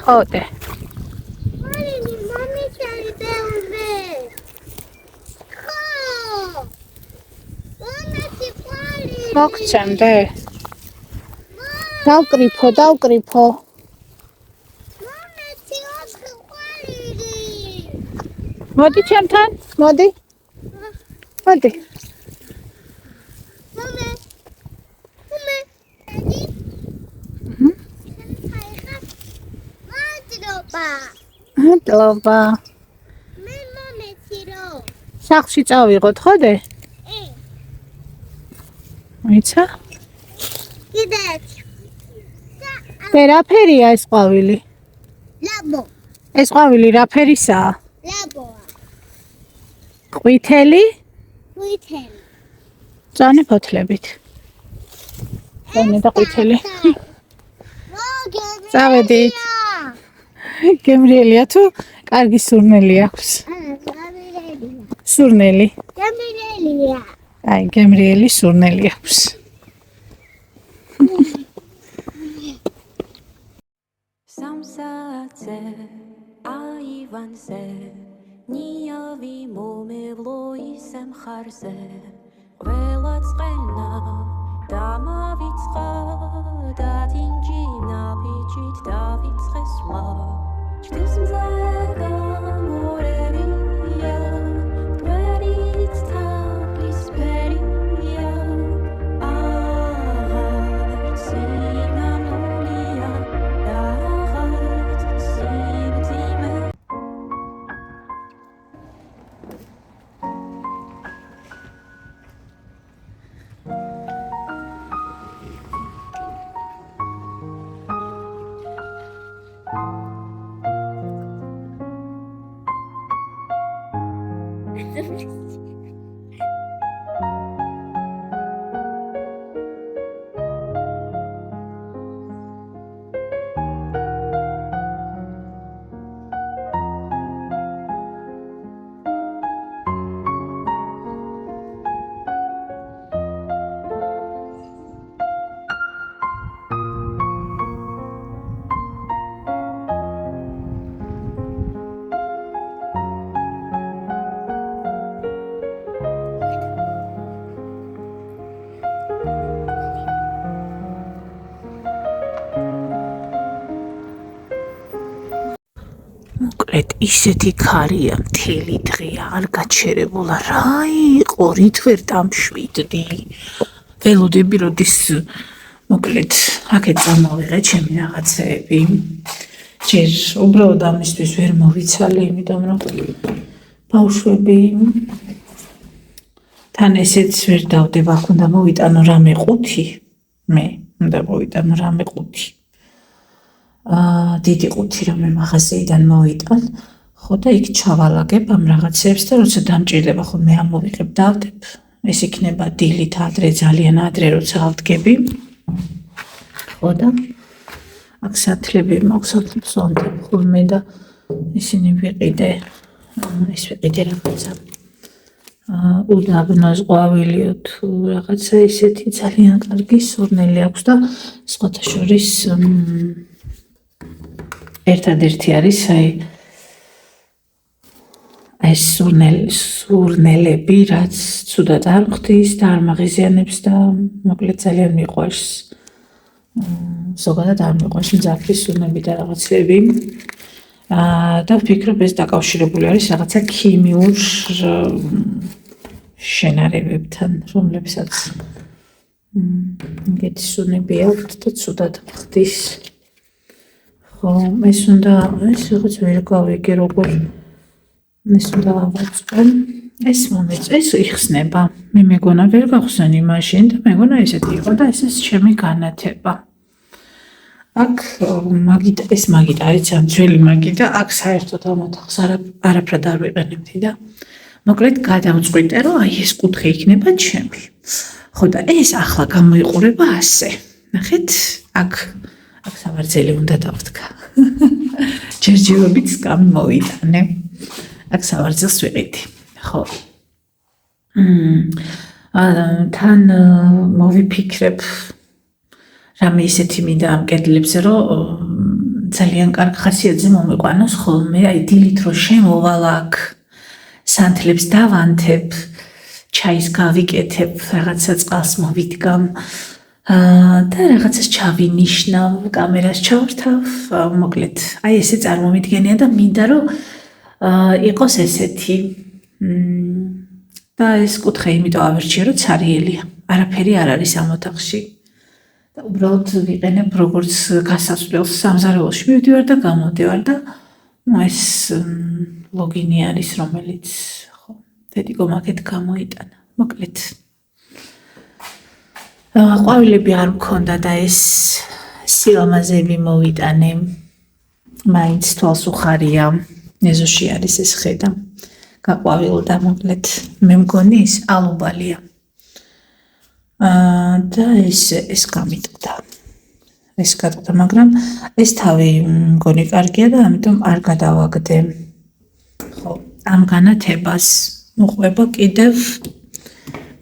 ხოდე. მოგცემდე? დავკრიფო. მოდი ჩემთან, მოდი. მადლობა. სახლში წავიღოთ, ხოდე? მოიცა? და რა ფერია ეს ყვავილი? ლაბო. ეს ყვავილი რა ფერისაა? ლაბოა. ყვითელი? ყვითელი. წონი ფოთლებით. წონი და ყვითელი. წავედით. გემრიელია თუ კარგი სურნელი აქვს? სურნელი. გემრიელია. აი, გემრიელი სურნელი აქვს. სამსაათზე აივანზე ნიავი მომევლოის მხარზე ყველა წყენა დამავიწყა და დინჯინა ბიჭით დავიწყესვა ჭრილს მზე გამორევია დვერით თაფლის ფერია აღარც სინანულია აღარც სიმძიმე მოკლედ ისეთი ქარია მთელი დღეა არ გაჩერებულა რა იყო რით ვერ დამშვიდდი ველოდები როდის მოკლედ აქეთ წამოვიღე ჩემი რაღაცეები ჯერ უბრალოდ ამისთვის ვერ მოვიცალე იმიტომ რომ ბავშვები თან ესეც ვერ დავდება აქ უნდა მოვიტანო რამე ყუთი მე უნდა მოვიტანო რამე ყუთი დიდი ყუთი რომ მე მაღაზიიდან მოვიტან ხო და იქ ჩავალაგებ ამ რაღაცებს და როცა დამჭირდება ხო მე ამოვიღებ დავდებ ეს იქნება დილით ადრე ძალიან ადრე როცა ავდგები ხო და აქ სათლები მაქვს სონდებ ხოლმე და ისინი ვიყიდე ეს ვიყიდე რაღაცა უდაბნოს ყვავილიო თუ რაღაცა ისეთი ძალიან კარგი სურნელი აქვს და სხვათა შორის ერთადერთი არის აი სურნელები რაც ცუდად არ ხდის და არ მაღიზიანებს და მოკლედ ძალიან მიყვარს ზოგადად არ მიყვარს მძაფრი სურნები და რაღაცები და ვფიქრობ ეს დაკავშირებული არის რაღაცა ქიმიურ შენარევებთან რომლებსაც ეგეთი სურნები აქვთ და ცუდად ხდის ხო ეს უნდა ეს რაღაც ვერ გავიგე როგორ ეს უნდა ავაწყო ეს მომეწ ეს იხსნება მე მეგონა ვერ გავხსენი მაშინ და მეგონა ესეთი იყო და ეს ჩემი განათება აქ მაგიტა ეს მაგიტა არის ამ ძველი მაგიტა აქ საერთოდ ამოთახს არაფრად არ ვიყენებდი და მოკლედ გადავწყვიტე რომ აი ეს კუთხე იქნება ჩემი ხო და ეს ახლა გამოიყურება ასე ნახეთ აქ სამარძელი უნდა დავდგა ჯერჯერობით სკამი მოვიტანე აქ სამარძელს ვიყიდი ხო თან მოვიფიქრებ რამე ისეთი მინდა ამ კედლებზე, რომ ძალიან კარგ ხასიათზე მომეყვანოს ხოლმე, აი დილით რო შემოვალ აქ, სანთლებს დავანთებ, ჩაის გავიკეთებ, რაღაცა წყალს მოვიდგამ და რაღაცას ჩავინიშნავ, კამერას ჩავართავ, მოკლედ, აი ესე წარმომიდგენია და მინდა რომ იყოს ესეთი და ეს კუთხე იმიტომ ავირჩიე, რომ ცარიელია, არაფერი არ არის ამ ოთახში. და უბრალოდ ვიყენებ როგორც გასასვლელს სამზარეულოში მივდივარ და გამოდივარ და ეს ლოგინი არის, რომელიც ხო, დედიკომ აქეთ გამოიტანა. მოკლედ. ყვავილები არ მქონდა და ეს სილამაზები მოვიტანე. მაინც თვალს უხარია. ეზოში არის ეს ხედა. გაყვავილდა მოკლედ. მე მგონი ის ალუბალია. და ეს გამიტყდა. ეს გადადა, მაგრამ ეს თავი მგონი კარგია და ამიტომ არ გადავაგდე. ხო, ამ განათებას მოყვება კიდევ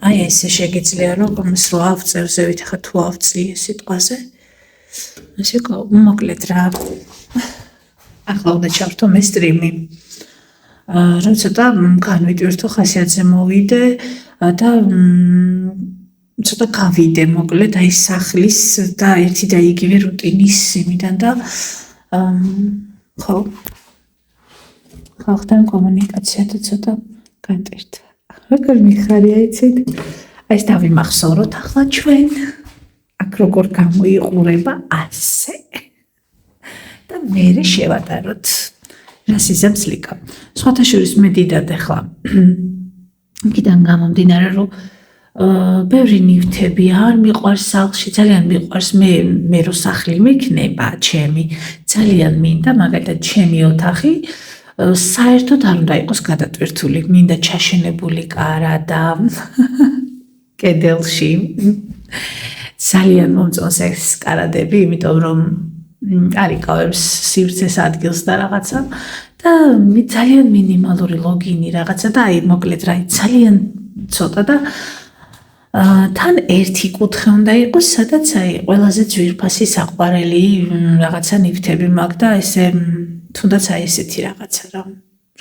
აი ესე შეგიძლია რომ სრულ ავწევ ზევით, ხა თუ ავწიე სიტყვაზე. ესე მოკლედ რა. ახლა უნდა ჩავთო მე სტრიმი. რომ ცოტა განვიტვირთო ხასიათზე მოვიდე და ცოტა გავიდე მოკლედ აი სახლის და ერთი და იგივე რუტინის იმიდან და ხო ხალხთან კომუნიკაცია და ცოტა განტერთა. როგორ მიხარია იცით? აი ეს დავიმახსოვროთ ახლა ჩვენ აქ როგორ გამოიყურება ასე და მერე შევატაროთ რა სიზამს ლიკა. სხვათა შორის მე დიდად ახლა იქიდან გამომდინარე რომ ბევრი ნივთები არ მიყვარს სახლში, ძალიან მიყვარს მე რო სახლი მექნება, ჩემი, ძალიან მინდა, მაგალითად ჩემი ოთახი საერთოდ არ უნდა იყოს გადატვირთული, მინდა ჩაშენებული კარა და კედელში. ძალიან მომწონს ეს კარადები, იმიტომ რომ არიკავებს სივრცეს ადგილს და რაღაცა და ძალიან მინიმალური ლოგინი რაღაცა და აი მოკლედ რა ძალიან ცოტა და თან ერთი კუთხე უნდა იყოს, სადაც აი ყველაზე ძვირფასი საყვარელი რაღაცა ნივთები მაქვს და ესე თუნდაც აი ესეთი რაღაცა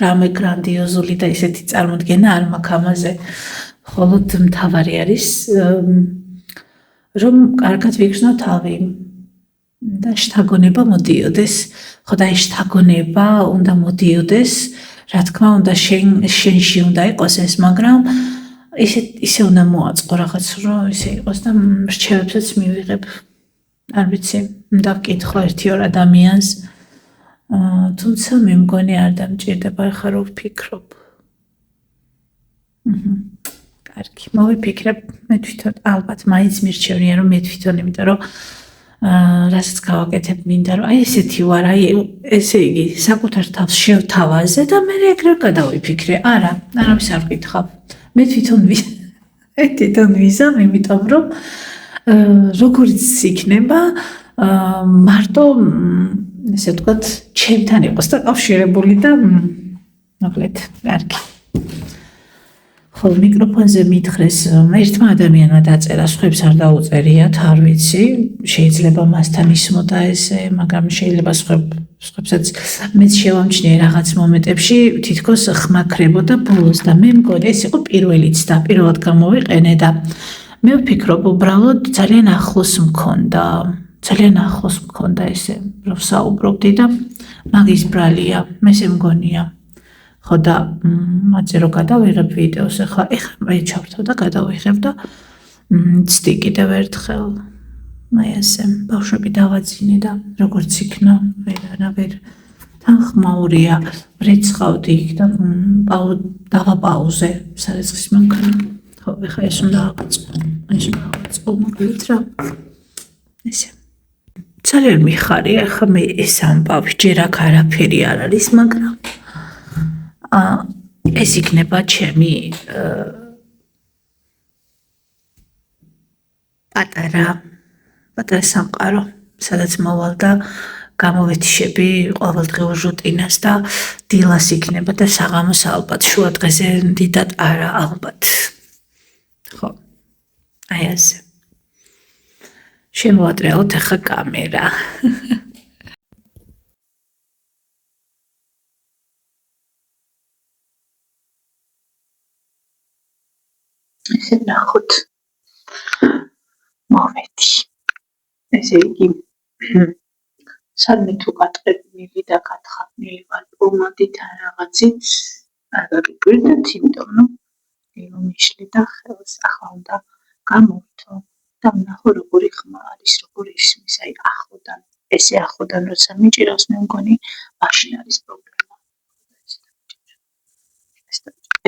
რამე გრანდიოზული და ესეთი წარმოდგენა არ მაქვს ამაზე. მხოლოდ მთავარი არის რომ კარგად ვიგრძნო თავი და შთაგონება მოდიოდეს. ხო და ეს შთაგონება უნდა მოდიოდეს, რა თქმა უნდა შენში უნდა იყოს ეს, მაგრამ ისე უნდა მოაწყო რაღაც რომ ისე იყოს და რჩევებსაც მივიღებ. არ ვიცი, უნდა ვკითხო ერთი-ორ ადამიანს. თუმცა მე მგონი არ დამჭირდება ახლა რომ ვფიქრობ. კარგი, მოვიფიქრებ მე თვითონ ალბათ მაინც მირჩევნია რომ მე თვითონ, იმიტომ რომ რასაც გავაკეთებ მინდა რომ აი ესეთი ვარ, აი ესე იგი საკუთარ თავს შევთავაზე და მე ეგრე გადავიფიქრე. არავის არ ვკითხავ. მე თვითონ ვიზამ, იმიტომ რომ როგორც იქნება მარტო ესე ვთქვათ ჩემთან იყოს და კავშირებული და მოკლედ კარგი. ხო მიკროფონზე მითხრეს ერთმა ადამიანმა დაწერა, სხვებს არ დაუწერიათ, არ ვიცი, შეიძლება მასთან ისმოდა ესე, მაგრამ შეიძლება სხვებსაც მეც შევამჩნიე რაღაც მომენტებში თითქოს ხმაქრებოდა ბოლოს და მე მგონი ეს იყო პირველიც და პირველად გამოვიყენე და მე ვფიქრობ უბრალოდ ძალიან ახლოს მქონდა ესე რომ საუბრობდი და მაგის ბრალია, მე ესე მგონია. ხო და მაწე რომ გადავიღებ ვიდეოს, ახლა მე ჩავრთავ და გადავიღებ და ცდი კიდევ ერთხელ აი ასე ბავშვები დავაძინე და როგორც იქნა ვერ თანხმაურია ვრეცხავდი იქ და დავაპაუზე სარეცხის მანქანა. ხო ახლა ეს უნდა ავაწყო მოკლედ რა ესე ძალიან მიხარია ახლა მე ეს ამბავი ჯერ აქ არაფერი არ არის, მაგრამ ეს იქნება ჩემი პატარა სამყარო, სადაც მოვალ და გამოვეთიშები ყოველდღიურ რუტინას და დილას იქნება და საღამოს ალბათ, შუა დღეზე დიდად არა ალბათ. ხო, აი ასე. შემოვატრიალოთ ახლა კამერა. ესე ნახოთ. მომენტი. ესე იგი სადმე თუ გატყებნილი და გათხაფნილი ვარ პომადით ან რაღაცით, არ გაგიკვირდეთ, იმიტომ რომ მიშლი და ხელს ახლა უნდა გამოვთო და ვნახო როგორი ხმა არის, როგორი ისმის, აი ახლოდან, ესე ახლოდან როცა მიჭირავს, მე მგონი მაშინ არის პრობლემა.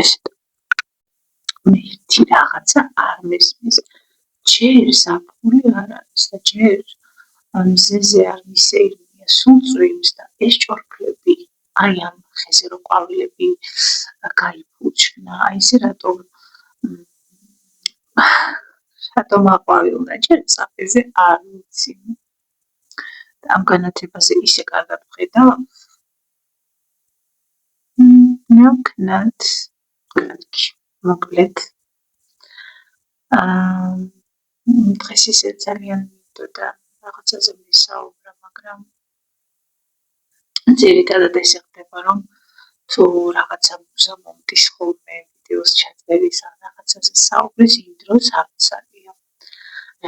ესე მე ერთი რაღაცა არ მესმის. ჯერ ზაფხული არ არის და ჯერ მზეზე არ მისეირნია სულ წვიმს და ეს ჭორქლები, აი ამ ხეზე რო ყვავილები გაიფუჩნა, აი ესე რატომ აყვავილდა ჯერ საფეზე არ ვიცი. და ამ განათებაზე ისე კარგად ვხედავ. მოკნათ, კარგი, მოკლედ. დღეს ისე ძალიან მინდოდა რაღაცაზე ვისაუბრა, მაგრამ ძირითადად ესე ხდება, რომ თუ რაღაცა მუზა მომდის ხოლმე ვიდეოს ჩაწერის ან რაღაცაზე საუბრის, იმ დროს არცარია.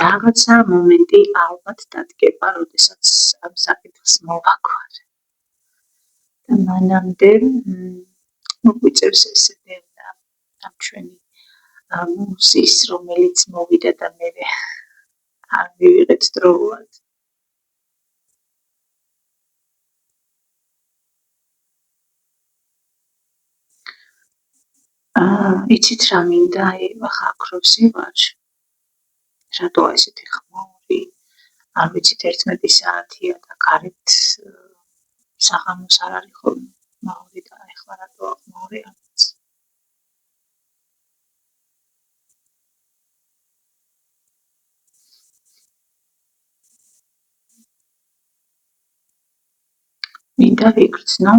რაღაცა მომენტი ალბათ დადგება, როდესაც ამ საკითხს მოვაგვარ. და მანამდე მოგვიწევს ესე დევნა ამ ჩვენი მუსის, რომელიც მოვიდა და მე არ მივიღეთ დროულად. იცით რა მინდა, ახლა აქროვსი ვარ. რატო ესეთი ხმაური, არ ვიცით 11 საათია და გარეთ საღამოს არ არის ხოლმე ხმაური და ეხლა რატო ხმაური არ ვიცი. მინდა ვიგრძნო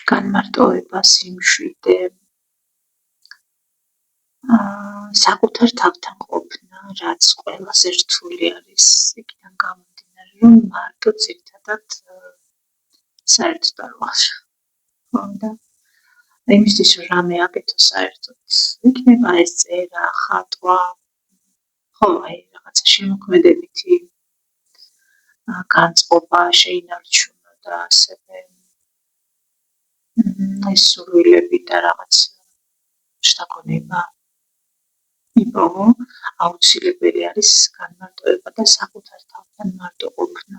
განმარტოება, სიმშვიდე, საკუთარ თავთან ყოფნა, რაც ყველაზე რთული არის, იქიდან გამომდინარე, რომ მარტო ძირითადად საერთოდ არ ვარ. და იმისთვის რომ რამე აკეთო საერთოდ, იქნება ეს წერა, ხატვა, ხო, აი რაღაცა შემოქმედებითი განწყობა შეინარჩუნო და ასევე ეს სურვილები და რაღაც შთაგონება იპოვო, აუცილებელი არის განმარტოება და საკუთარ თავთან მარტო ყოფნა.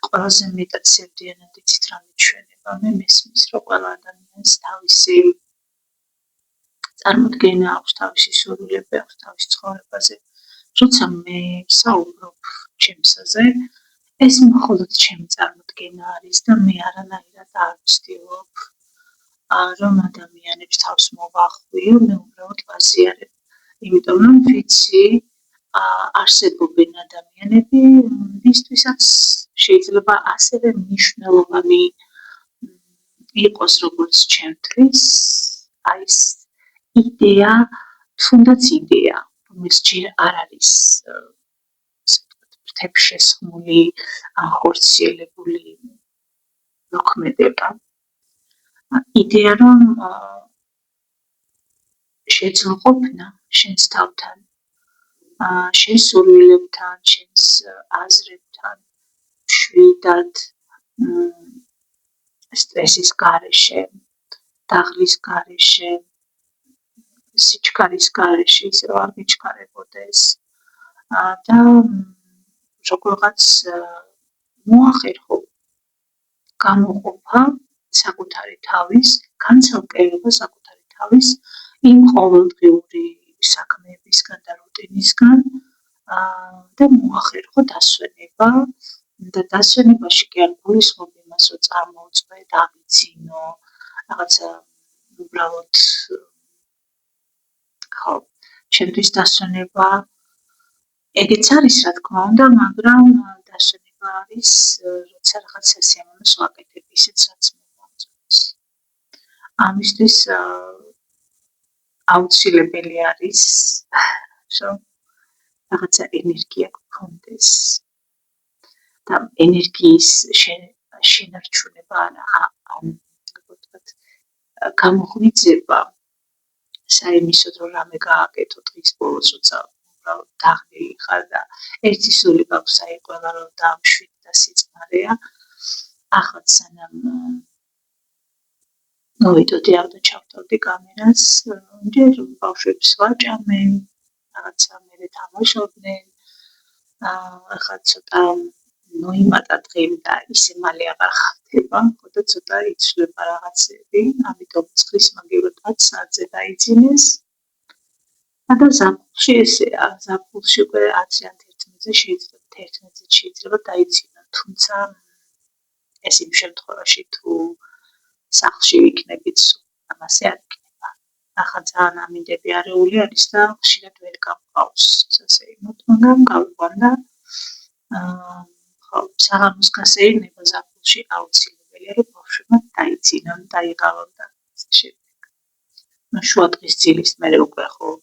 ყველაზე მეტად სევდიანად იცით რა მიჩვენება, მე მესმის, რომ ყველა ადამიანს თავისი წარმოდგენა აქვს, თავისი სურვილები აქვს თავის ცხოვრებაზე. როცა მე საუბრობ ჩემსაზე, ეს მხოლოდ ჩემი წარმოდგენა არის და მე არანაირად არ ვცდილობ რომ ადამიანებს თავს მოვახვიო, მე უბრალოდ ვაზიარებ. იმიტომ რომ ვიცი, არსებობენ ადამიანები, ვისთვისაც შეიძლება ასევე მნიშვნელოვანი იყოს როგორც ჩემთვის, აი ეს იდეა, თუნდაც იდეა, რომელიც ჯერ არ არის ფრთებშესხმული, ხორციელებული მოქმედება. იდეა, რომ შეძლო ყოფნა შენს თავთან, შენს სურვილებთან, შენს აზრებთან, მშვიდად, სტრესის გარეშე, დაღლის გარეშე, სიჩქარის გარეშე, ისე რომ არ გიჩქარებოდეს და როგორღაც მოახერხო გამოყოფა საკუთარი თავის, განცალკევება საკუთარი თავის იმ ყოველდღიური საქმეებისგან და რუტინისგან და მოახერხო დასვენება და დასვენებაში კი არ გულისხმობ იმას, რომ წარმოუწმე, დავიცინო, რაღაცა უბრალოდ ხო, ჩემთვის დასვენება ეგეც არის, რა თქმა უნდა, მაგრამ დასვენება არის, როცა რაღაცა სიამოვნოს ვაკეთებ, ისიც რაც მე მომწონს. ამისთვის აუცილებელი არის რომ რაღაცა ენერგია გქონდეს და ენერგიის შენარჩუნება ან გამოღვიძება საიმისოდ რომ რამე გააკეთო დღის ბოლოს როცა უბრალოდ დაღლილი ხარ და ერთი სული გაქვს აი ყველა რომ დამშვიდ და სიწყნარეა ახლა სანამ მოვიდოდი და ჩავთავდი კამერას ჯერ ბავშვებს ვაჭამე რაღაცა მე თამაშობდნენ ახლა ცოტა მოიმატა დღემ და ისე მალე აღარ ხდება ხოდა ცოტა იცვლება რაღაცები ამიტომ ცხრის მაგივრად საათზე დაიძინეს და ზაფხულში ესეა ზაფხულში უკვე 10-11-ზე შეიძლება დაიძინო თუმცა ეს იმ შემთხვევაში თუ სახლში ვიქნებით ამასე არ იქნება ახლა ძალიან ამინდები არეული არის და ხშირად ვერ გამყავს სასეირნოდ მაგრამ გავიყვანდა ხო საღამოს გასეირნება ზაფხულში აუცილებელია რომ ბავშვებმა დაიძინონ დაიღალონ და ესე შემდეგ შუა დღის ძილის მერე უკვე ხო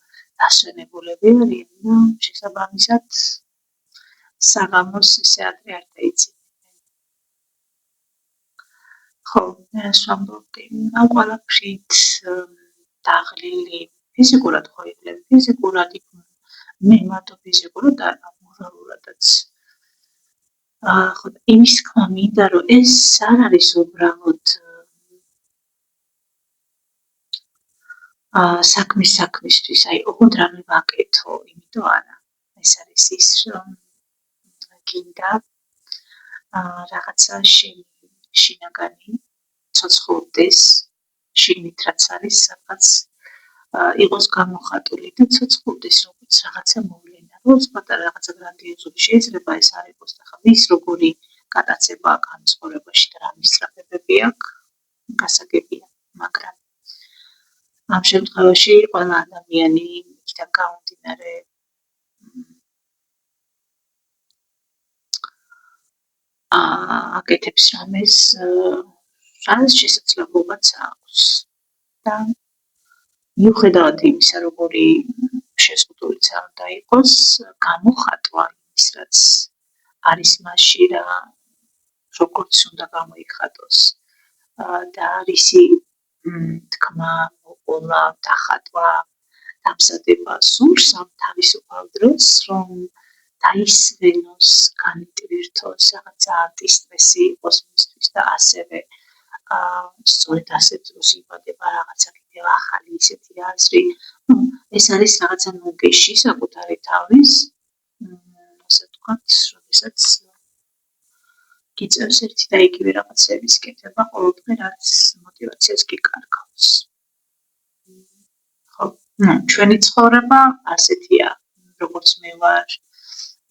დასვენებულები არიან და შესაბამისად საღამოს ისე ადრე არ დაიძინებენ ხო ეს ვამბობდი ყველაფრით დაღლილი ფიზიკურად ხო იკლები ფიზიკურად მე მარტო ფიზიკურად და მორალურადაც ხო იმის თქმა მინდა რომ ეს არ არის უბრალოდ საქმისთვის აი ოღონდ რამე ვაკეთო იმიტომ არა ეს არის ის რომ გინდა რაღაცა შინაგანი ცოცხლობდეს შიგნით რაც არის სადღაც იყოს გამოხატული და ცოცხლობდეს როგორც რაღაცა მოვლენა როგორც პატარა რაღაცა გრანდიოზული შეიძლება ეს არ იყოს და ხა ვის როგორი გადაცება აქვს ამ ცხოვრებაში და რა მისწრაფებები აქვს გასაგებია მაგრამ ამ შემთხვევაში ყველა ადამიანი იქიდან გამომდინარე აკეთებს რამეს რაც შესაძლებლობაც აქვს და მიუხედავად იმისა როგორი შეზღუდულიც არ უნდა იყოს გამოხატვა იმის რაც არის მასში რა როგორც უნდა გამოიხატოს და რისი თქმა მოყოლა დახატვა დამზადება სურს ამ თავისუფალ დროს რომ დაისვენოს განიტვირთოს რაღაცა ანტისტრესი იყოს მისთვის და ასევე სწორედ ასეთ დროს იბადება რაღაცა კიდევ ახალი ისეთი აზრი ეს არის რაღაცა ნუგეში საკუთარი თავის ასე ვთქვათ როდესაც გიწევს ერთი და იგივე რაღაცების კეთება ყოველდღე რაც мотивაციას გიკარგავს ხო ჩვენი ცხოვრება ასეთია როგორც მე ვარ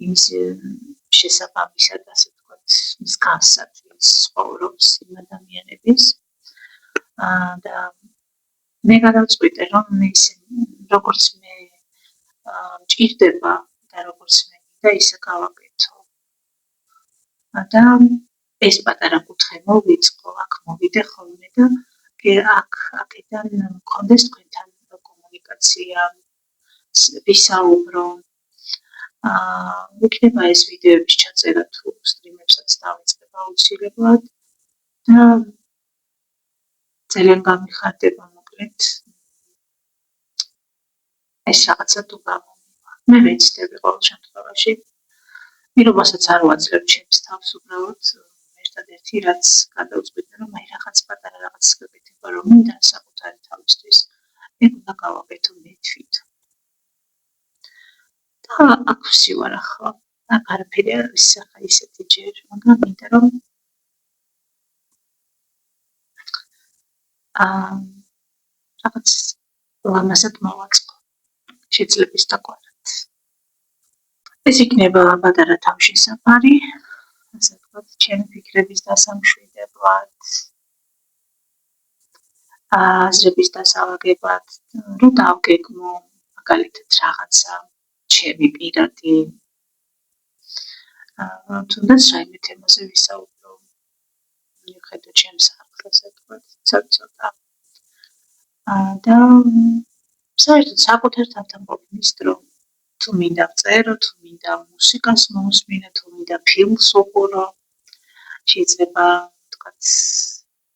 იმის შესაბამისად ასე ვთქვათ მსგავსად ის ცხოვრობს იმ ადამიანების და მე გადავწყვიტე რომ როგორც მე მჭირდება და როგორც მე და ისე გავაკეთო და ეს პატარა კუთხე მოვიწყო აქ მოვიდე ხოლმე და აქედან მქონდეს თქვენთან კომუნიკაცია ვისაუბრო იქნება ეს ვიდეოების ჩაწერა თუ სტრიმებსაც დავიწყებ აუცილებლად და ძალიან გამიხარდება მოკლედ ეს რაღაცა თუ გამომივა მე ვეცდები ყოველ შემთხვევაში პირობასაც არ ვაძლევ ჩემს თავს უბრალოდ ერთადერთი რაც გადავწყვიტე რომ აი რაღაც პატარა რაღაც გაკეთება რომ მინდა საკუთარი თავისთვის ეგ უნდა გავაკეთო მე თვითონ და აქ ვსივარ ახლა აქ არაფერი არ არის ახლა ისეთი ჯერ მაგრამ მინდა რომ რაღაც ლამაზად მოვაწყო შეძლების დაგვარად ეს იქნება პატარა თავშესაფარი ასე ვთქვათ ჩემი ფიქრების დასამშვიდებლად აზრების დასავაგებლად რომ დავგეგმო მაგალითად რაღაცა ჩემი პირადი თუნდაც რაიმე თემაზე ვისაუბრო მიუხედავად ჩემს არხზე ვთქვათ ცოტა და საერთოდ საკუთარ თავთან ყოფნის დრო. თუ მინდა ვწერო, თუ მინდა მუსიკას მოусმინო, თუ მინდა ფილმს ვუყურო, შეიძლება თქვათ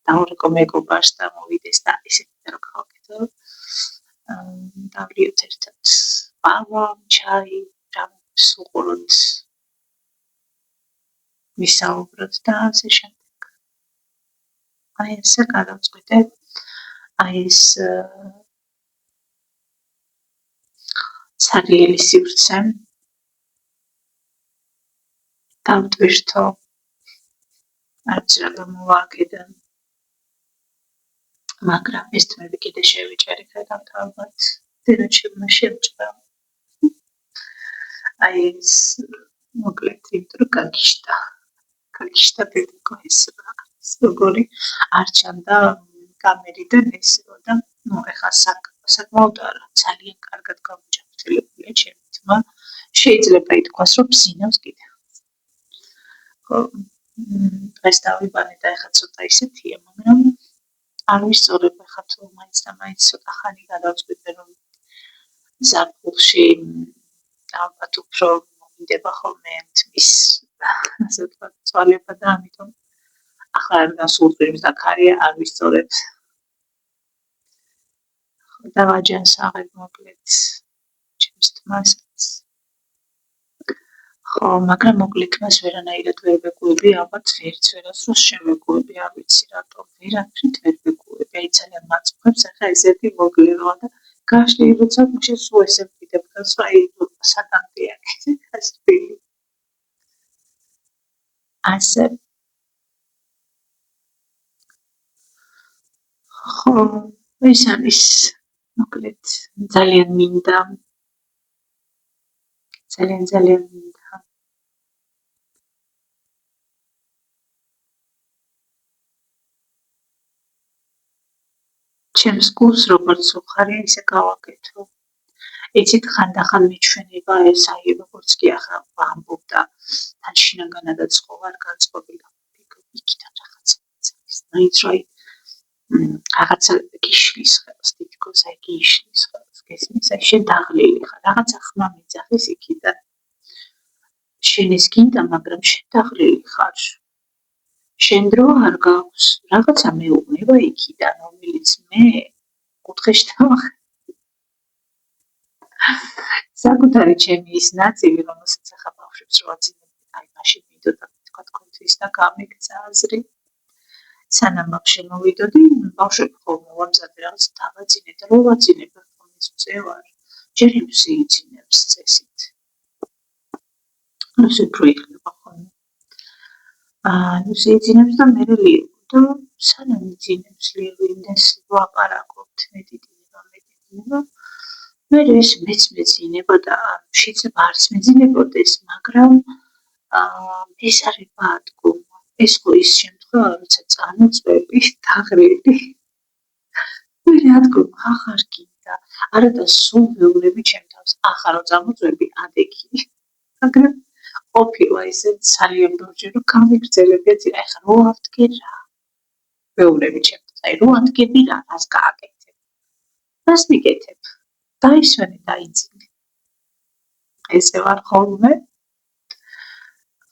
დავრეკო მეგობარს და მოვიდეს და ისეთი რომ გავაკეთო. დავლიოთ ერთად ყავა, ჩაი, რამეს ვუყუროთ, ვისაუბროთ და ასე შემდეგ. აი ესე გადავწყვიტე აი ეს სარიელი სივრცე დავტვირთო, არც რა გამოვაკეთე, მაგრამ ეს თმები კიდე შევიჭერი ხედავთ ალბათ, დედაც შემჭრა. აი ეს მოკლედ იმიტომ გაგიშტა ბედიკო ეს როგორი არ ჩანდა კამერიდან ეს და ნუ ეხა საკმაოდ არა ძალიან კარგად გამოჯანმრთელებულია ჩემი თმა შეიძლება ითქვას რომ ბზინავს კიდე ხო დღეს დავიბანე და ეხა ცოტა ისეთია მაგრამ არ ვისწორებ ეხა თუ მაინც და მაინც ცოტა ხანი გადავწყვიტე რომ ზაფხულში ალბათ უფრო მინდება ხოლმე თმის ასე ვთქვათ ცვალება და ამიტომ ახლა რადგან სულ წვიმს და ქარია არ ვისწორებ და ვაჯანსაღებ მოკლედ ჩემს თმასაც ხო მაგრამ მოკლედ თმას ვერანაირად ვერ ვეგუები ალბათ ვერც რომ შევეგუები არ ვიცი რატომ ვერაფრით ვერ ვეგუები აი ძალიან მაწუხებს ახლა ესეთი მოკლევა და გაშლი როცა სულ ესე ვიდებ ხელს რომ აი საკანტია ასე ასე ხო ეს არის მოკლედ ძალიან მინდა ძალიან მინდა ჩემს გულს როგორც უხარია ისე გავაკეთო იცით ხანდახან მიჩვენება ეს აი როგორც კი ახლა ვამბობ და თან შინაგანადაც ხო ვარ განწყობილი იქიდან რაღაცა მაინც რა რაღაცა გიშლის ხელს თითქოს აი გიშლის ხელს გესმის აი შენ დაღლილი ხარ რაღაცა ხმა მიძახის იქიდან შენ ეს გინდა მაგრამ შენ დაღლილი ხარ შენ დრო არ გაქვს რაღაცა მეუბნება იქიდან რომელიც მე კუთხეში დავახე საკუთარი ჩემი ის ნაწილი რომელსაც ახლა ბავშვებს რო აძინებდი აი მაშინ მიდოდა თქვა კონთვის და გამეკცა აზრი სანამ აქ შემოვიდოდი ბავშვები ხოლმე ვამზადე რაღაც დავაძინე და რო ვაძინებ ხოლმე წევარ ჯერ იმს იძინებს წესით ასე პროექტება ხოლმე ნუ შეიძინებს და მე ლიევ და სანამ იძინებს ლიევინდეს ვაპარაკობთ მედიდება მე ეს მეძინება და შეიძლება არის მეძინებოდეს მაგრამ ეს არის ბატკომა ეს ხო ის შემთხვევა როცა წამოწვევი დაღლილი მე რადგან ახარ გინდა არა და სულ ვეუბნები ჩემ თავს ახლა რომ წამოწვევი ადეგი მაგრამ ყოფილა ისე ძალიან ბევრი რომ გამიგრძელებია აი ხა რო ავდგე რა ვეუბნები ჩემ თავს აი რო ავდგები რა რას გააკეთებ რას მიკეთებ დაისვენე დაიძინე ესე ვარ ხოლმე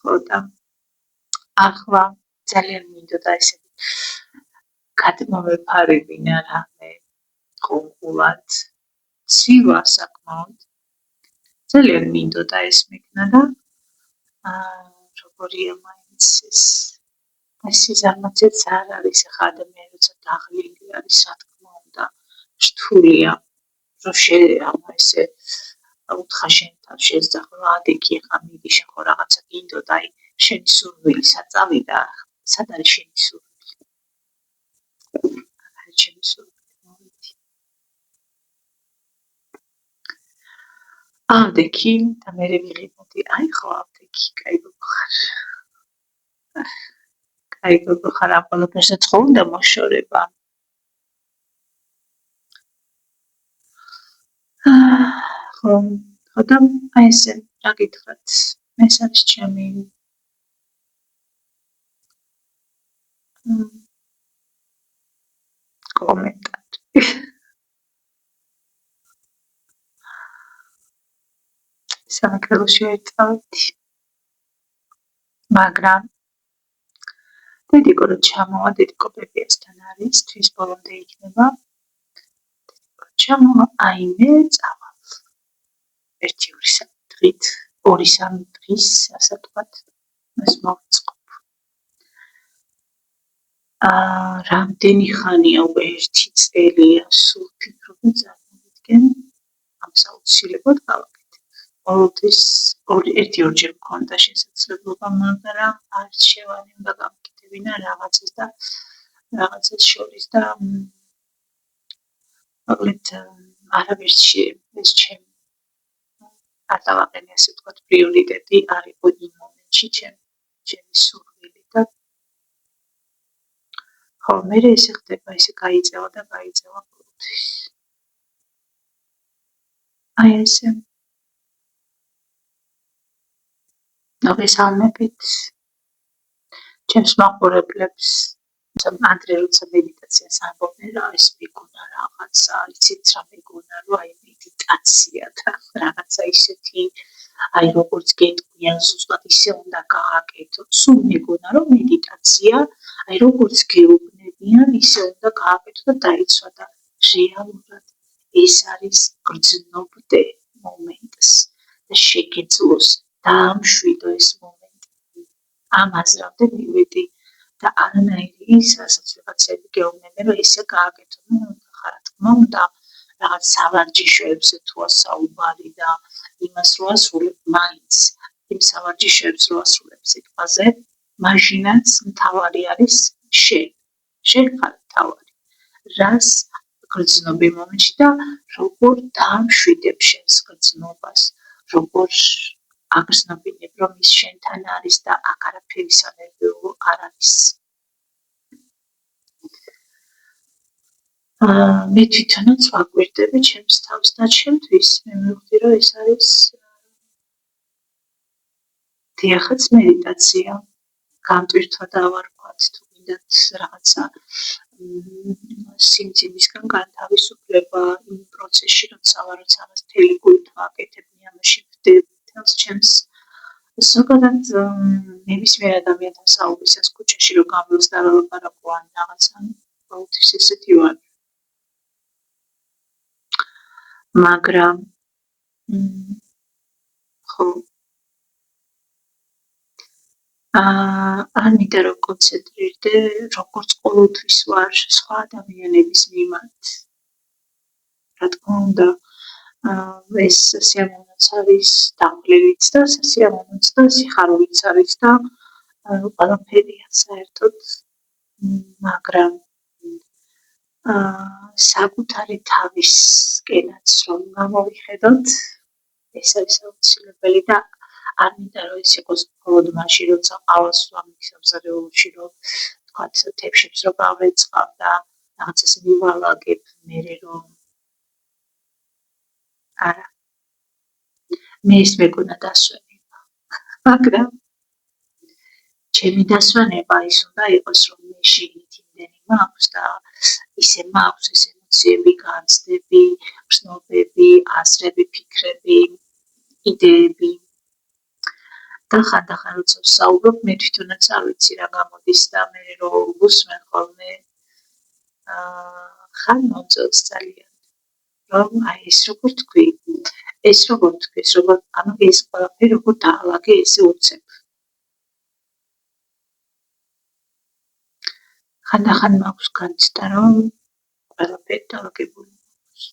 ხო და ახლა ძალიან მინდოდა ესე გადმოვეფარებინა რამე ხომხულად ცივა საკმაოდ ძალიან მინდოდა ეს მეკნა და როგორია მაინც ეს ზარმაციც არ არის ახლა ადამიანი როცა დაღლილი არის რა თქმა უნდა რთულია რომ ესე უთხა შენ თავს შეძახო ადეგი ხა მიდი შენ ხო რაღაცა გინდოდა აი შენი სურვილი საწავიდა სად არის შენი სურვილი აი შენი სურვილი მოვიდი ადეგი და მე ვიღებოდი აი ხო ადეგი კაი გოგო ხარ ამ ყველაფერსაც ხო უნდა მოშორება ხო და აი ესე რა გითხრათ ეს არის ჩემი კომენტარი სამეგრელოში ერთავით. მაგრამ დედიკო რო ჩამოვა, დედიკო ბებიასთან არის, თვის ბოლომდე იქნება. ჩამოვა, აიმე წავალ. 1-2 დღით, 2-3 დღის, ასე ვთქვათ, ეს მოვიწყო. რამდენი ხანია უკვე 1 წელია სულ ფიქრობ წარმოვიდგენ ამ საუცილებლად გავაკეთებ. ყოველთვის 1-2-ჯერ მქონდა შესაძლებლობა, მაგრამ არც შევანი უნდა გამკეთებინა რაღაცას და რაღაცას შორის და მოკლედ არაფერში ეს ჩემი არ დავაყენე ასე ვთქვათ პრიორიტეტი არ იყო იმ მომენტში ჩემი სურვილი და ხო, მე ესე ხდება, ესე გაიწევა და გაიწევა ყოველთვის. აი ესე. მოგესალმებით. ჩემს მაყურებლებს ანდრე როცა მედიტაციას ამბობენ რა ეს მიგონა რაღაცა, იცით რა მიგონა, რომ აი მედიტაცია და რაღაცა ისეთი აი როგორც გეტყვიან ზუსტად ისე უნდა გააკეთოთ. სულ მეგონა რომ მედიტაცია აი როგორც გეუბნებიან ისე უნდა გააკეთო და დაიცვა და რეალურად ეს არის გრძნობდე მომენტს და შეგეძლოს დაამშვიდო ეს მომენტი. ამ აზრამდე მივედი და არანაირი ის რასაც ვიღაცები გეუბნებიან რომ ესე გააკეთო. რა თქმა უნდა რაღაც სავარჯიშოებზე თუ ასაუბარი და იმას რო ასრულებ მაინც იმ სავარჯიშოებს რო ასრულებ სიტყვაზე მაშინაც მთავარი არის შენ ხარ მთავარი რას გრძნობ იმ მომენტში და როგორ დაამშვიდებ შენს გრძნობას როგორ აგრძნობინებ რომ ის შენთან არის და აქ არაფერი სანერვიულო არ არის. მე თვითონაც ვაკვირდები ჩემს თავს და ჩემთვის მე მივხვდი რომ ეს არის დიახაც მედიტაცია გამტვირთვა დავარქვათ თუ გინდათ რაღაცა სიმძიმისგან განთავისუფლება იმ პროცესში როცა ამას მთელი გულით ვაკეთებდი ამაში ვდები თავს ჩემს ზოგადად ნებისმიერ ადამიანთან საუბრისას ქუჩაში რომ გამილს და რა ლაპარაკო ან რაღაცა ყოველთვის ესეთი ვარ. მაგრამ ხო არ მინდა რომ კონცენტრირდე როგორც ყოველთვის ვარ სხვა ადამიანების მიმართ. რა თქმა უნდა ეს სიამოვნოც არის დამღლებიც და სიამოვნოც და სიხარულიც არის და ყველაფერია საერთოდ მაგრამ საკუთარი თავისკენაც რომ გამოვიხედოთ ეს არის აუცილებელი და არ მინდა რომ ეს იყოს მხოლოდ მაშინ როცა ყავს ვამის სამზარეულოში რომ თქვათ თეფშებს რომ გავეწყავ და რაღაცას მივალაგებ მერე რომ არა მე ეს მეგონა დასვენება მაგრამ ჩემი დასვენება ის უნდა იყოს რომ მე შიგნით იმდენი მაქვს და ისე მაქვს ეს ემოციები განცდები გრძნობები აზრები ფიქრები იდეები და ხანდახან როცა ვსაუბრობ მე თვითონაც არ ვიცი რა გამოდის და მე რომ ვუსმენ ხოლმე ხან მომწონს ძალიან რომ აი ეს როგორ თქვი ეს როგორ ანუ ეს ყველაფერი როგორ დაალაგე ესე უცებ ხანდახან მაქვს განცდა რომ ყველაფერი დაალაგებული მაქვს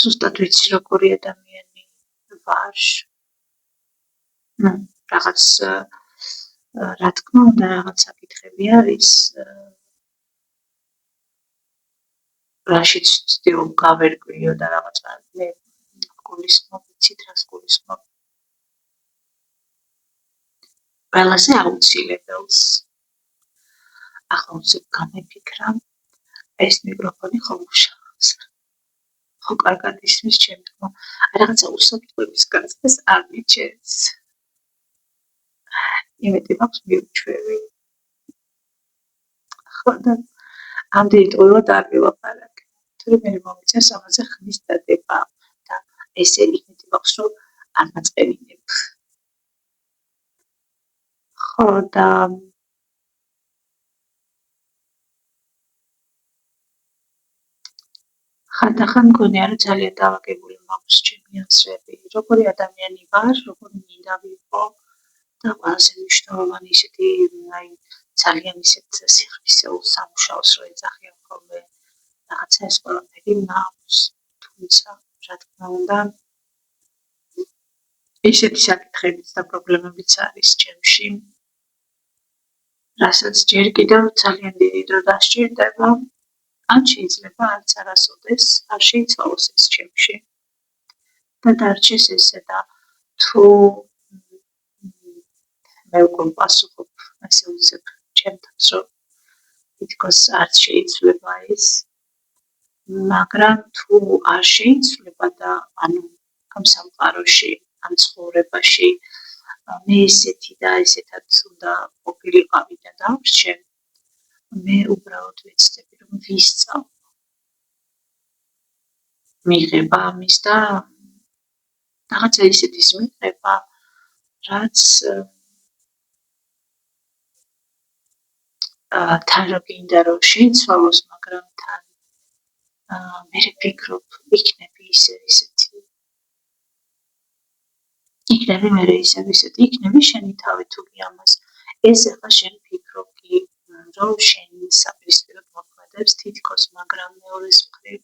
ზუსტად ვიცი როგორი ადამიანი ვარ რაღაც რა თქმა უნდა რაღაც საკითხები არის რაშიც ვცდილობ გავერკვიო და რაღაცა მე გულისხმობ ვიცით რას გულისხმობ ყველაზე აუცილებელს ახლა უცებ გამიფიქრა ეს მიკროფონი ხომ მუშაობს ხო კარგად ისმის ჩემი თქმა რაღაცა უსაფრთხოების გაზრდას არ მიჩენს იმედი მაქვს მივუჩვევი ხო და ამდენი ტყუილად არ ვილაპარაკე თუმცა მე მომიწევს ამაზე ხმის დადება და ესე იმედი მაქვს რომ არ მაწყენინებ. ხო და ხანდახან მგონია რომ ძალიან დავაგებული მაქვს ჩემი აზრები, როგორი ადამიანი ვარ, როგორი მინდა ვიყო და ყველაზე მნიშვნელოვანი ისეთი ძალიან ისეთ სიხრისეულ სამუშაოს რო ეძახიან ხოლმე რაღაცა ეს ყველაფერი მაქვს, თუმცა რა თქმა უნდა ისეთი საკითხებიც და პრობლემებიც არის ჩემში, რასაც ჯერ კიდევ ძალიან დიდი დრო დასჭირდება, ან შეიძლება არც არასოდეს არ შეიცვალოს ეს ჩემში და დარჩეს ესე და თუ მე უკვე ვპასუხობ, ასე ვუძებ ჩემთვის, რომ თითქოს არც შეიძლება ეს, მაგრამ თუ არ შეიცვლება და ანუ ამ სამყაროში, ამ ცხოვრებაში მე ესეთი და ესეთად უნდა ყოფილიყავი და დავრჩე, მე უბრალოდ ვეცდები რომ ვისწავლო მიღება ამის და რაღაცა ისეთის მიღება, რაც თან რა გინდა რომ შეიცვალოს, მაგრამ თან მე ვფიქრობ იქნები ისეთი იქნები მე ისეთი იქნები შენი თავი თუ კი ამას ეს ახლა შენ ვფიქრობ კი რომ შენ საპირისპიროდ მოქმედებს თითქოს, მაგრამ მეორეს მხრივ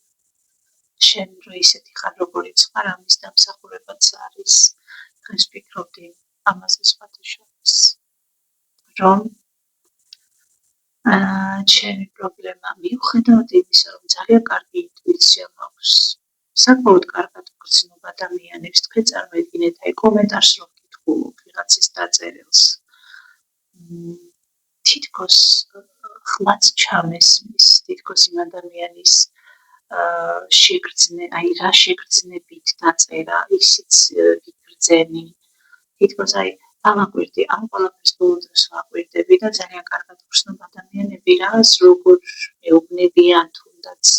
შენ რო ისეთი ხარ როგორიც ხარ ამის დამსახურებაც არის დღეს ვფიქრობდი ამაზე სხვათა შორის რომ ჩემი პრობლემა მიუხედავად იმისა რომ ძალიან კარგი ინტუიცია მაქვს საკმაოდ კარგად ვგრძნობ ადამიანებს თქვენ წარმოიდგინეთ აი კომენტარს რომ გითხულობ ვიღაცის დაწერილს თითქოს ხმაც ჩამესმის თითქოს იმ ადამიანის შეგრძნე აი რა შეგრძნებით დაწერა ისიც ვიგრძენი თითქოს აი ამაკვირდი ამ ყველაფერს ბოლო დროს ვაკვირდები და ძალიან კარგად ვგრძნობ ადამიანები რას როგორ მეუბნებიან თუნდაც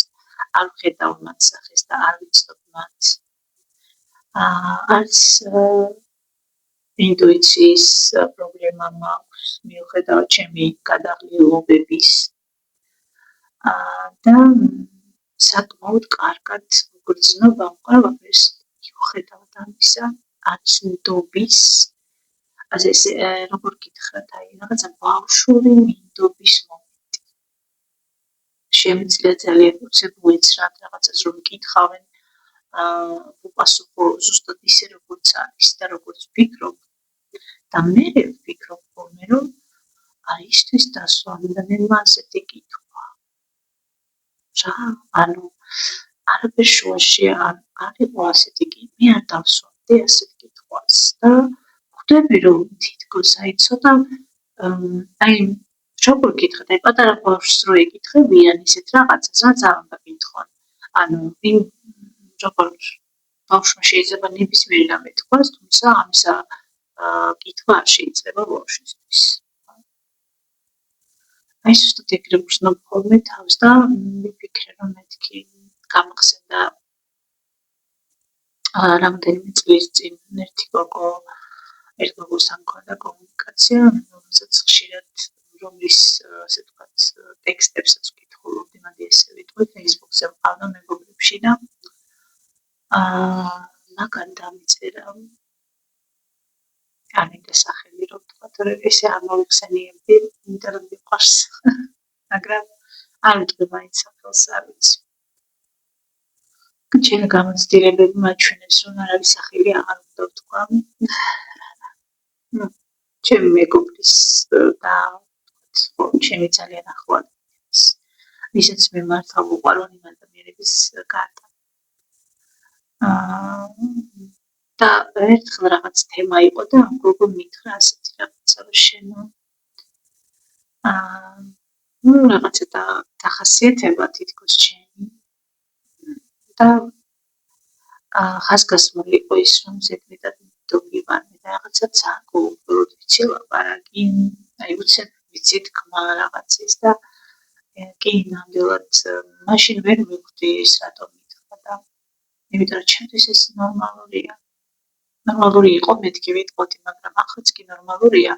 არ ვხედავ მათ სახეს და არ ვიცნობ მათ არც ინტუიციის პრობლემა მაქვს მიუხედავად ჩემი გადაღლილობების და საკმაოდ კარგად ვგრძნობ ამ ყველაფერს მიუხედავად ამისა არც ნდობის ასე როგორ გითხრათ აი რაღაცა ბავშვური მინდობის მომენტი შემიძლია ძალიან უცებ მოეცრად რაღაცას რომ მკითხავენ უპასუხო ზუსტად ისე როგორც არის და როგორც ვფიქრობ და მე ვფიქრობ ხოლმე რომ აი ისთვის დასვა უნდა მე ასეთი კითხვა რა ანუ არაფერ შუაში არ იყო ასეთი კი მე არ დავსვამდი ასეთ კითხვას და ხვდები რომ თითქოს აი ცოტა აი როგორ გითხრათ აი პატარა ბავშვს რო ეკითხებიან ისეთ რაღაცას რაც არ უნდა გითხონ ანუ იმ როგორ ბავშვმა შეიძლება ნებისმიერი რამე თქვას თუმცა ამისა კითხვა არ შეიძლება ბავშვისთვის აი ზუსტად ეგრე ვგრძნობ ხოლმე თავს და ვიფიქრე რომ მეთქი გამახსენდა რამდენიმე წლის წინ ერთი გოგოსთან მქონდა კომუნიკაცია რომელსაც ხშირად რომლის ასე ვთქვათ ტექსტებსაც ვკითხულობდი მაგ ესე ვიტყვი Facebook-ზე ვყავდა მეგობრებში და მაგან დამიწერა ამინდა სახელი რომ ვთქვათ რომ ესე არ მოვიხსენიებდი იმიტომ რომ მიყვარს მაგრამ არ ვიტყვი მაინც სახელს არ ვიცი ჩემი გამოცდილებები მაჩვენებს რომ არავის სახელი აღარ უნდა ვთქვა ჩემი მეგობრის და ჩემი ძალიან ახლო ადამიანის ვისაც მე მართლა ვუყვარვ იმ ადამიანების გარდა და ერთხელ რაღაც თემა იყო და ამ გოგო მითხრა ასეთი რაღაცა რომ შენ რაღაცა დახასიათება თითქოს ჩემი და ხაზგასმული იყო ის რომ ზედმეტად მდობი ვარ მე და რაღაცა ძალიან ყოველდღიურად ვიცი ლაპარაკი აი უცებ ვიცი თქმა რაღაცის და კი ნამდვილად მაშინ ვერ მივხვდი ის რატომ მითხრა და იმიტომ რომ ჩემთვის ეს ნორმალურია ნორმალური იყო მეთქი ვიტყოდი, მაგრამ ახაც კი ნორმალურია.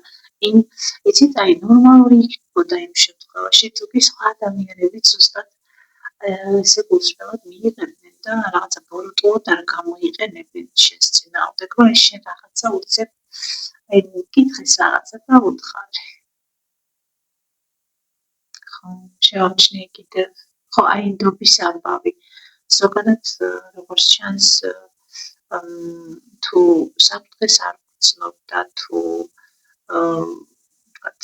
იცით, აი ნორმალური იქნებოდა იმ შემთხვევაში, თუ კი სხვა ადამიანები ზუსტად ესე გულწრფელად მიიღებდნენ და რაღაცა ბოროტულად არ გამოიყენებენ შენს წინააღმდეგ, რომ ეს შენ რაღაცა უცებ აი მიკითხეს რაღაცა და უთხარი. ხო, შევამჩნიე კიდევ, ხო, აი ინდობის ამბავი. ზოგადად როგორც ჩანს თუ საფრთხეს არ გრძნობ და თუ ვთქვათ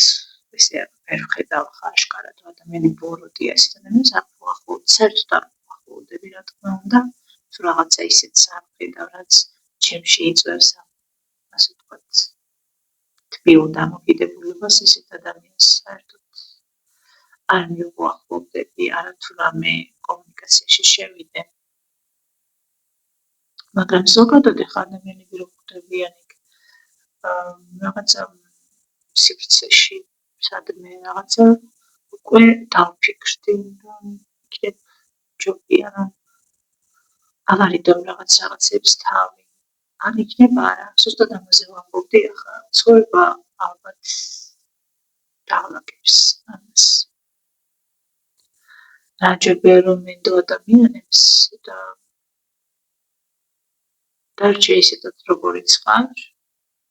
ესე ვერ ხედავ ხაშკარად რომ ადამიანი ბოროტია ესეთ ადამიანს არ უახლოვდები, საერთოდ არ უახლოვდები რა თქმა უნდა, თუ რაღაცა ისეთს არ ხედავ, რაც ჩემში იწვევს ასე ვთქვათ თბილ დამოკიდებულებას ისეთ ადამიანს საერთოდ არ მიუახლოვდები, არათუ რამე კომუნიკაციაში შევიდე. მაგრამ ზოგადად ეხლა ადამიანები რომ ხვდებიან იქ რაღაცა სივრცეში, სადმე რაღაცა უკვე დავფიქრდი, რომ იქნებ ჯობია რომ აღარ იდომ რაღაცებს თავი. ან იქნება არა, ზუსტად ამაზე ვამბობდი ახლა, ცხოვრება ალბათ დაალაგებს ამას. რაჯებია რომ მინდო ადამიანებს და დარჩე ისეთად როგორიც ხარ,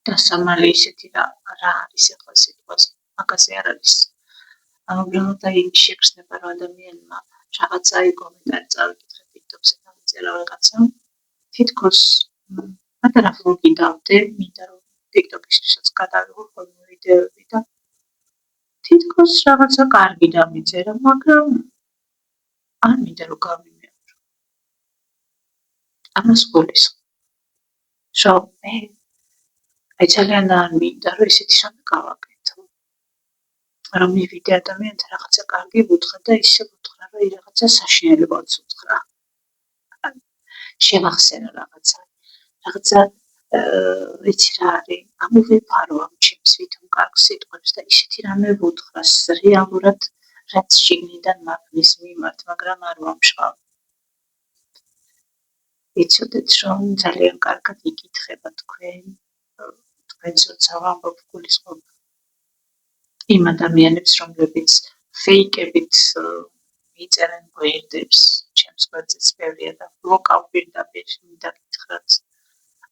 დასამალი ისეთი რა არის ახლა სიტყვას, მაგაზე არ არის. უბრალოდ აი შეგრძნება რომ ადამიანმა რაღაცა კომენტარი წავიკითხე TikTok-ზე დამიწერა რაღაცა, თითქოს პატარა ვლოგი დავდე, მინდა რომ TikTok-ისთვისაც გადავიღო ხოლმე ვიდეოები და თითქოს რაღაცა კარგი დამიწერა, მაგრამ არ მინდა რომ გავიმეორო. ამას გულისხმობ. რომ მე აი ძალიან არ მინდა რომ ისეთი რამე გავაკეთო. რომ მივიდე ადამიანთან რაღაცა კარგი ვუთხრა და ისე ვუთხრა, რომ რაღაცა საშინელებაც ვუთხრა. შევახსენო რაღაცა. რაღაცა ვიცი რა არის, ამოვეფარო ამ ჩემს ვითომ კარგ სიტყვებს და ისეთი რამე ვუთხრა, რეალურად რაც შიგნიდან მაგნის მიმართ, მაგრამ არ ვამშყავ. იცოდეთ რომ ძალიან კარგად იკითხება თქვენს როცა ვამბობ გულისხმობ იმ ადამიანებს, რომლებიც ფეიკებით მიწერენ გვერდებს, ჩემს გვერდზეც ბევრია და ლოკალ პირდაპირ მინდა გითხრათ,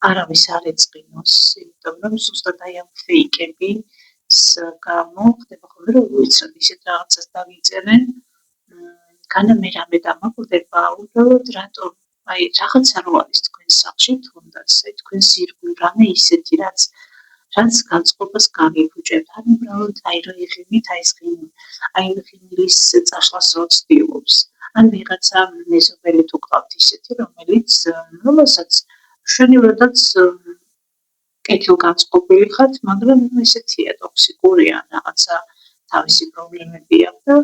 არავის არ ეწყინოს, იმიტომ რომ ზუსტად აი ამ ფეიკების გამო ხდება ხოლმე რომ უიცოდ ისეთ რაღაცას დავიწერენ, განა მე რამე დამაკვდება, უბრალოდ რატომ აი რაღაცა რო არის თქვენს სახლში თუნდაც, აი თქვენს ირგვლივ რამე ისეთი, რაც განწყობას გაგიბუჭებთ, ან უბრალოდ აი რო იღიმით აი ეს ღიმილის წაშლას რო ცდილობს, ან ვიღაცა მეზობელი თუ გყავთ ისეთი, რომელსაც მშვენივრადაც კეთილგანწყობილი ხართ, მაგრამ ესეთია ტოქსიკურია, რაღაცა თავისი პრობლემები აქვს და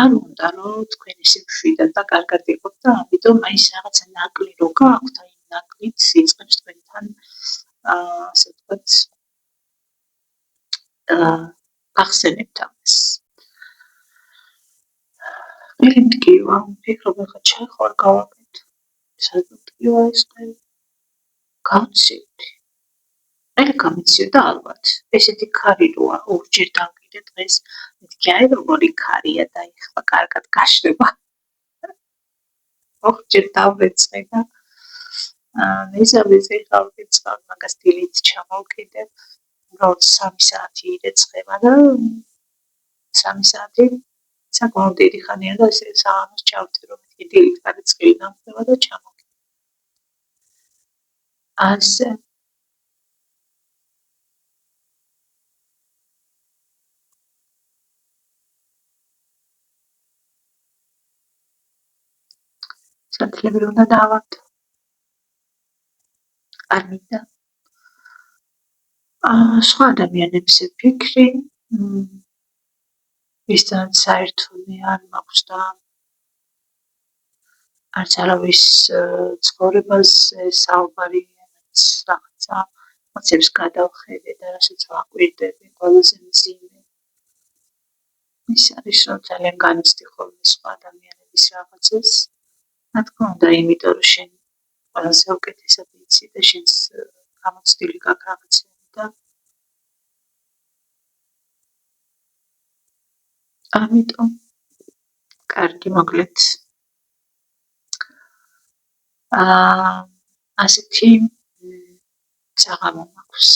არ უნდა რომ თქვენ ისე მშვიდად და კარგად იყოთ და ამიტომ აი ეს რაღაცა ნაკლი რო გაქვთ, აი ნაკლით იწყებს თქვენთან ასე ვთქვათ ახსენებთ ამას. ყველი მტკივა, ვფიქრობ ახლა ჩაი ხო არ გავაკეთო. სადმე მტკივა ეს ყველი. გავცივდი. ყველი გამიცივდა ალბათ. ესეთი ქარი როა, ორჯერ დავკიდე დღეს. მეთქი აი როგორი ქარია და ეხლა კარგად გაშლება. ორჯერ დავეწყე და მესამეზე ხალხიცავ მაგას დილით ჩამოვკიდებ. უბრალოდ 3 საათი ირეცხება და 3 საათი საკმაოდ დიდი ხანია და ესე საღამოს ჩავდი რომ მეთქი დილით გადაწყილი დამხდება და ჩამოვკიდე. ასე სათლები უნდა დავარდო. არ მინდა. სხვა ადამიანებზე ფიქრი, ვისთანაც საერთონი არ მაქვს და არც არავის ცხოვრებაზე საუბარი, რაღაცა მოცებს გადავხედე და რასაც ვაკვირდები, ყველაზე მძიმე. ის არის რომ ძალიან განიცდი ხოლმე სხვა ადამიანების რაღაცას. რა თქმა უნდა, იმიტომ რომ შენ ყველაზე უკეთესად იცი და შენს გამოცდილი გაქვს რაღაცები და ამიტომ კარგი მოკლედ ასეთი საღამო მაქვს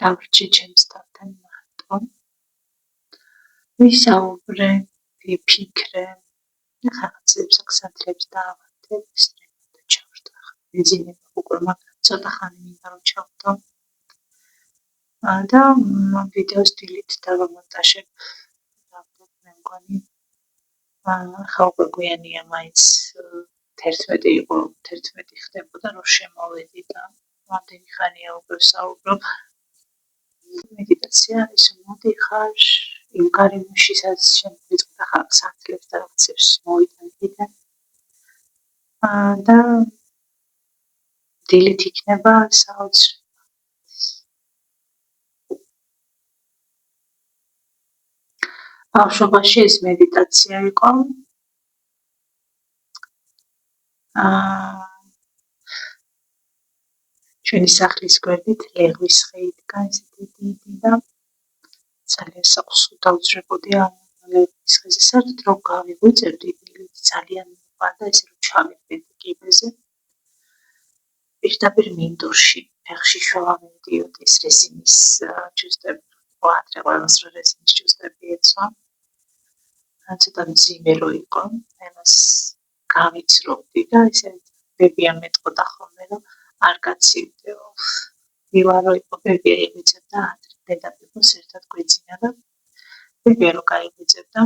დავრჩი ჩემს თავთან მარტო ვისაუბრე ვიფიქრე რაღაცებს აქცენტებს დაავადებ ისრებოდა ჩავშტა ეძინება უკვე მაგრამ ცოტა ხანი მინდა რომ ჩავხტო და ვიდეოს დილით დავამონტაჟებ მე მგონი ხა უკვე გვიანია მაინც 11 იყო 11 ხდებოდა რომ შემოვედი და რამდენი ხანია უკვე ვსაუბრობ მედიტაცია ის მოდიხარ იმ გარემოში სადაც შენ ვიწყდა ხალხს ათლებს და რაღაცებს მოიტანე და დილით იქნება საოცრება ბავშვობაში ეს მედიტაცია იყო ჩვენი სახლის გვერდით ლეღვის ხე იდგა ესეთი დიდი და ძალიან საყსო დავძრებოდი ამ ლეღვის ხეზე საერთოდ რომ გავიღვიძებდი დილით ძალიან მიყვარდა ესე რომ ჩავიყვეთ კიბეზე პირდაპირ მინდორში ფეხში შოვა მიდიოდი ეს რეზინის ჯუსტები ვატრე ყველას რომ რეზინის ჯუსტები ეცვა ცოტა მძიმე რო იყო ამას გავიცრობდი და ესე ბებია მეტყოდა ხოლმე რომ არ გაცივდეო დილა რო იყო ბებია იღვიძებდა ადრე დედაფიქოს ერთად გვეძინა და ბებია რო გაიღვიძებდა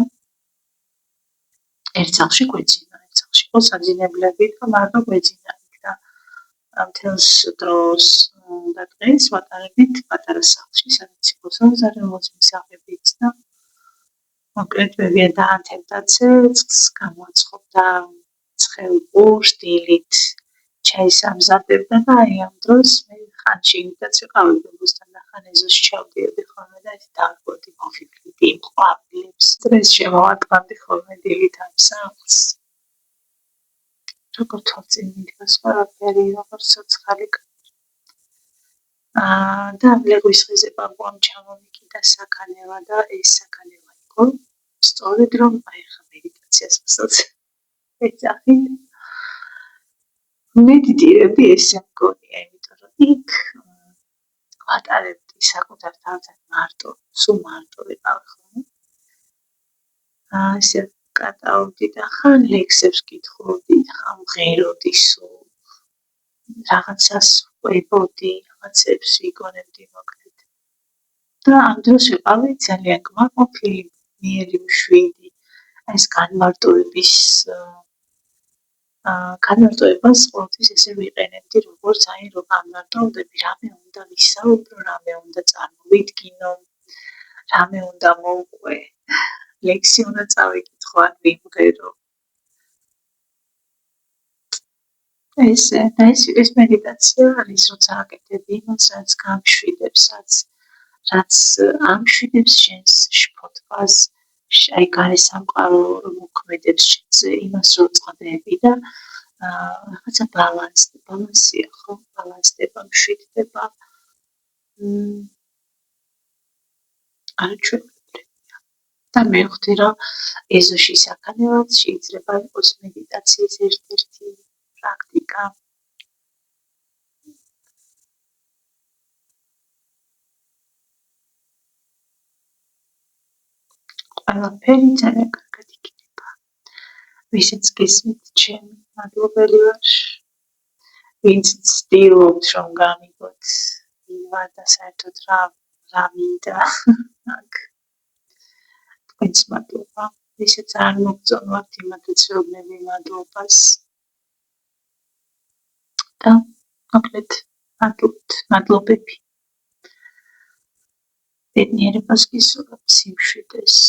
ერთ სახლში გვეძინა ერთ სახლში იყო საძინებლები და მარტო გვეძინა და მთელს დროს და დღეს ვატარებით პატარა სახლში სადაც იყო სამზარეულოს მისაღებიც და მოკლედ ბებია დაანთებდა ცეცხლს გამოაცხობდა ცხელ ყურს დილით ჩაის ამზადებდა და აი ამ დროს მე ხანში იმიტაც ვიყავი ბებოსთან ნახან ეზოში ჩავდიოდი ხოლმე და ეს დავგოდი მოვიფიქრდი იმ ყვავილებს დღეს შემოვატყანდი ხოლმე დილით ამ სახლს როგორ თვალწინ მიდგას ყველაფერი როგორ სოცხალი და ლეღვის ხეზე ბაბუამ ჩამომიკიდა საქანელა და ეს საქანელა იყო სწორედ რომ აი ხა მედიტაციას ვსწავლ ეძახით მედიტირები ესე მგონია იმიტომ რომ იქ ვატარებდი საკუთარ თავთან მარტო სულ მარტო ვიყავი ხოლმე ესე კატაობდი და ხან ლექსებს კითხულობდი ხან მღეროდი სულ რაღაცას ვყვებოდი რაღაცებს ვიგონებდი მოკლედ და ამ დროს ვიყავი ძალიან კმაყოფილი მიერი მშვიდი ეს განმარტოებას ყოველთვის ესე ვიყენებდი როგორც აი რომ განმარტოვდები რამე უნდა ვისაუბრო რამე უნდა წარმოვიდგინო რამე უნდა მოვყვე ლექსი უნდა წავიკითხო ან ვიმღერო ეს მედიტაცია არის როცა აკეთები იმას რაც ამშვიდებს შენს შფოთვას აი გარესამყარო მოქმედებს შენზე იმას რომ წყდები და რაღაცა ბალანსია ხო ბალანსდება მშვიდდება არჩევებია და მე ვხვდი რომ ეზოში საქანელად შეიძლება იყოს მედიტაციის ერთ-ერთი პრაქტიკა ყველაფერი ძალიან კარგად იქნება ვისაც გესმით ჩემი მადლობელი ვარ ვინც ცდილობთ რომ გამიგოთ ვარ და საერთოდ რა მინდა აქ თქვენს მადლობა ვისაც არ მოგწონვართ იმათაც ვეუბნები მადლობას და მოკლედ მადლობები ბედნიერებას გისურვებთ სიმშვიდეს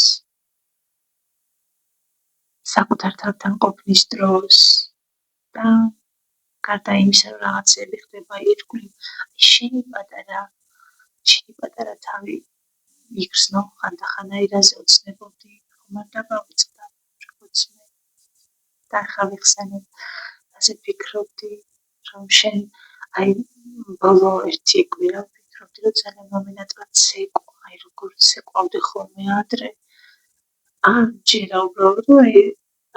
საკუთარ თავთან ყოფნის დროს და გარდა იმისა რომ რაღაცები ხდება ირგვლივ შენი პატარა თავი იგრძნო ხანდახან აირაზე ოცნებობდი ხომ არ დავიწყდა როგორც მე და ახლა ვიხსენებ ასე ფიქრობდი რომ შენ აი ბოლო ერთი კვირა ვფიქრობდი რომ ძალიან მომინატრად ცეკვა, აი როგორ ცეკვავდი ხოლმე ადრე. ჯერა უბრალოდ რომ აი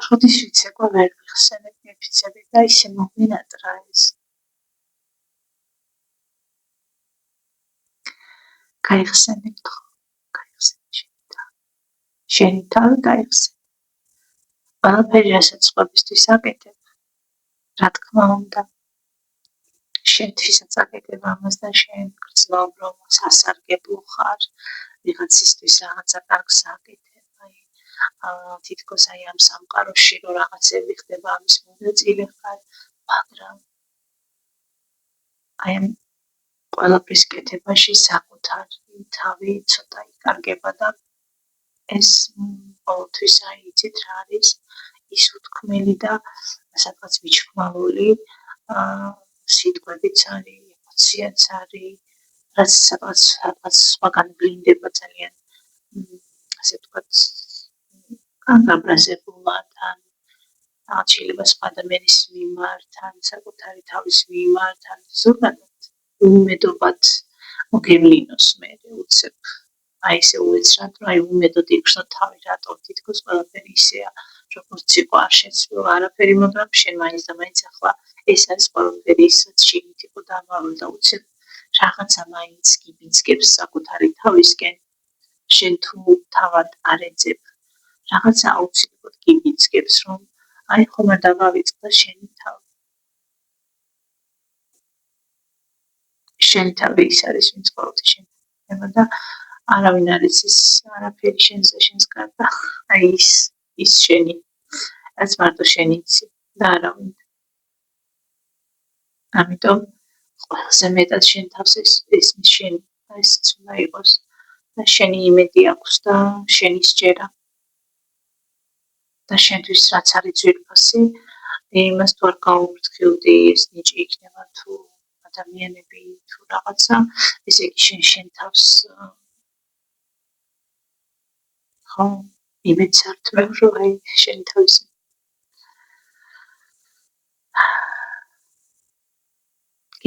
როდის ვიცეკვა ვერ ვიხსენებ მიფიცები და ისე მომინატრა ეს. გაიხსენებთ ხო? გაიხსენე შენი თავი გაიხსენე. ყველაფერი რასაც სხვებისთვის აკეთებ, რა თქმა უნდა, შენთვისაც აკეთებ ამას და შენ გრძნობ რომ სასარგებლო ხარ, ვიღაცისთვის რაღაცა კარგს აკეთებ, თითქოს აი ამ სამყაროში რომ რაღაცები ხდება ამის მონაწილე ხარ, მაგრამ აი ამ ყველაფრის კეთებაში საკუთარი თავი ცოტა იკარგება და ეს ყოველთვის აი იცით რა არის ის უთქმელი და სადღაც მიჩქმალული სიტყვებიც არის, ემოციაც არის, რაც სადღაც სხვაგან ვლინდება ძალიან ასე ვთქვათ განაბრაზებულად ან შეიძლება სხვა ადამიანის მიმართ ან საკუთარი თავის მიმართ ან ზოგადად უმედობად მოგევლინოს მე უცებ აი ესე უეცრად რომ აი უმედოდ იგრძნო თავი რატომ თითქოს ყველაფერი ისეა როგორც იყო არ შეცვლილა არაფერი მაგრამ შენ მაინც და მაინც ახლა ეს არის ყველაფერი ისაც შიგნით იყო დამალული და უცებ რაღაცა მაინც გიბიძგებს საკუთარი თავისკენ შენ თუ თავად არ ეძებ რაღაცა აუცილებლად გიბიძგებს რომ აი ხომ არ დავავიწყდა შენი თავი შენი თავი ის არის ვინც ყოველთვის შენ და არავინ არ იცის არაფერი შენზე შენს გარდა აი ის შენი რაც მარტო შენ იცი და არავინ ამიტომ ყველაზე მეტად შენ თავს ესმის შენი ესეც უნდა იყოს და შენი იმედი აქვს და შენი სჯერა და შენთვის რაც არის ძვირფასი იმას თუ არ გაუმრთხილდი ეს ნიჭი იქნება თუ ადამიანები თუ რაღაცა ესე იგი შენ თავს ხო იმედს არ თმევ რომ აი შენი თავის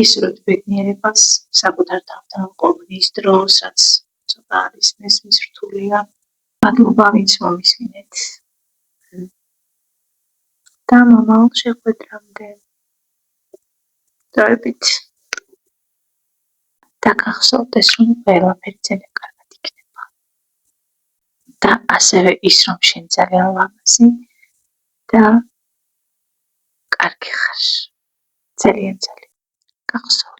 ისროთ ბედნიერებას საკუთარ თავთან ყოფნის დროს რაც ცოტა არის მესმის რთულია მადლობა ვინც მომისმინეთ და მომავალ შეხვედრამდე დროებით და გახსოვდეს რომ ყველაფერი ძალიან კარგად იქნება და ასევე ის რომ შენ ძალიან ლამაზი და კარგი ხარ ძალიან გახსოვ